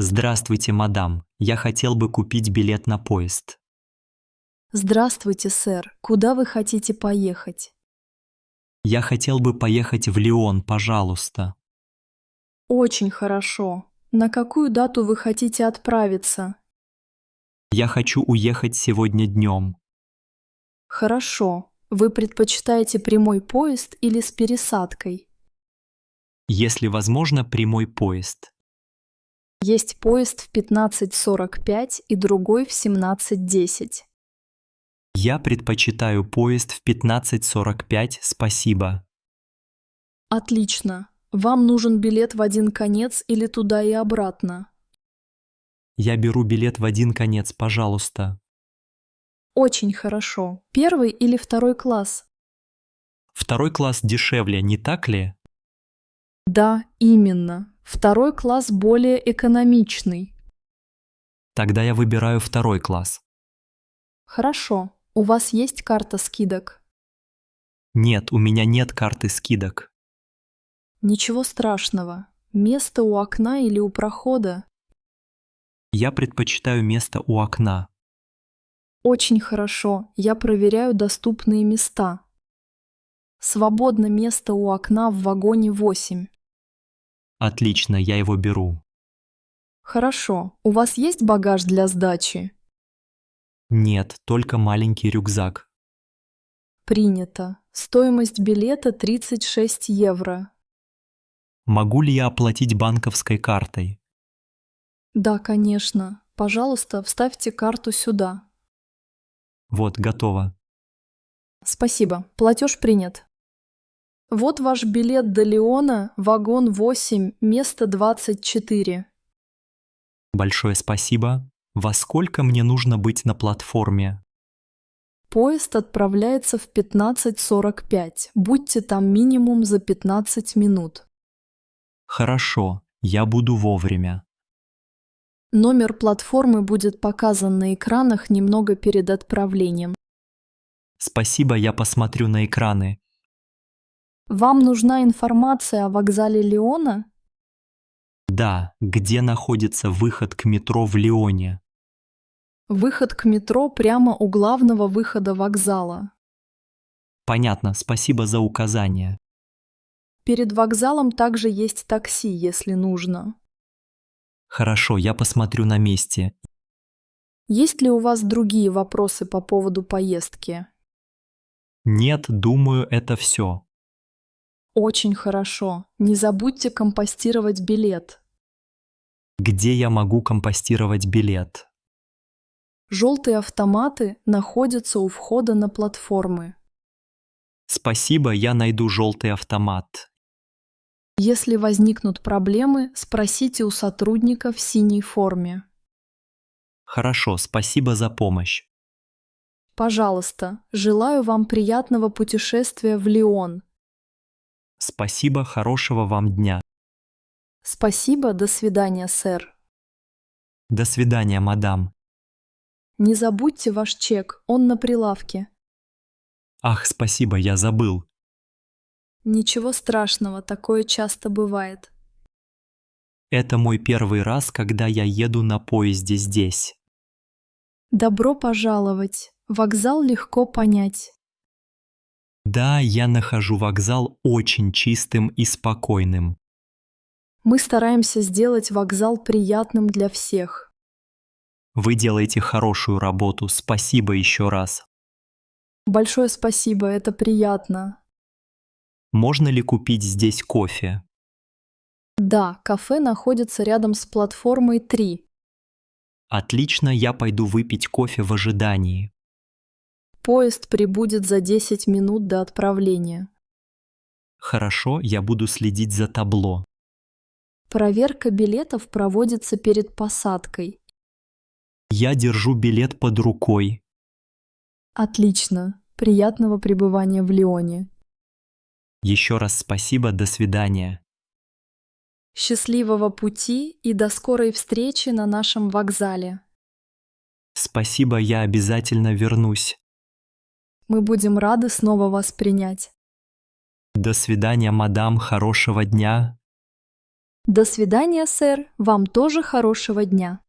Здравствуйте, мадам. Я хотел бы купить билет на поезд. Здравствуйте, сэр. Куда вы хотите поехать? Я хотел бы поехать в Лион, пожалуйста. Очень хорошо. На какую дату вы хотите отправиться? Я хочу уехать сегодня днем. Хорошо. Вы предпочитаете прямой поезд или с пересадкой? Если возможно, прямой поезд. Есть поезд в 15:45 и другой в 17:10. Я предпочитаю поезд в 15:45, спасибо. Отлично. Вам нужен билет в один конец или туда и обратно? Я беру билет в один конец, пожалуйста. Очень хорошо. Первый или второй класс? Второй класс дешевле, не так ли? Да, именно. Второй класс более экономичный. Тогда я выбираю второй класс. Хорошо. У вас есть карта скидок? Нет, у меня нет карты скидок. Ничего страшного. Место у окна или у прохода? Я предпочитаю место у окна. Очень хорошо. Я проверяю доступные места. Свободно место у окна в вагоне 8. Отлично, я его беру. Хорошо. У вас есть багаж для сдачи? Нет, только маленький рюкзак. Принято. Стоимость билета 36 евро. Могу ли я оплатить банковской картой? Да, конечно. Пожалуйста, вставьте карту сюда. Вот, готово. Спасибо. Платеж принят. Вот ваш билет до Лиона, вагон 8, место 24. Большое спасибо. Во сколько мне нужно быть на платформе? Поезд отправляется в 15:45. Будьте там минимум за 15 минут. Хорошо, я буду вовремя. Номер платформы будет показан на экранах немного перед отправлением. Спасибо, я посмотрю на экраны. Вам нужна информация о вокзале Лиона? Да, где находится выход к метро в Лионе? Выход к метро прямо у главного выхода вокзала. Понятно, спасибо за указание. Перед вокзалом также есть такси, если нужно. Хорошо, я посмотрю на месте. Есть ли у вас другие вопросы по поводу поездки? Нет, думаю, это все. Очень хорошо. Не забудьте компостировать билет. Где я могу компостировать билет? Желтые автоматы находятся у входа на платформы. Спасибо, я найду желтый автомат. Если возникнут проблемы, спросите у сотрудника в синей форме. Хорошо, спасибо за помощь. Пожалуйста, желаю вам приятного путешествия в Лион. Спасибо, хорошего вам дня. Спасибо, до свидания, сэр. До свидания, мадам. Не забудьте ваш чек, он на прилавке. Ах, спасибо, я забыл. Ничего страшного, такое часто бывает. Это мой первый раз, когда я еду на поезде здесь. Добро пожаловать. Вокзал легко понять. Да, я нахожу вокзал очень чистым и спокойным. Мы стараемся сделать вокзал приятным для всех. Вы делаете хорошую работу, спасибо еще раз. Большое спасибо, это приятно. Можно ли купить здесь кофе? Да, кафе находится рядом с платформой 3. Отлично, я пойду выпить кофе в ожидании. Поезд прибудет за 10 минут до отправления. Хорошо, я буду следить за табло. Проверка билетов проводится перед посадкой. Я держу билет под рукой. Отлично. Приятного пребывания в Лионе. Еще раз спасибо, до свидания. Счастливого пути и до скорой встречи на нашем вокзале. Спасибо, я обязательно вернусь. Мы будем рады снова вас принять. До свидания, мадам, хорошего дня. До свидания, сэр. Вам тоже хорошего дня.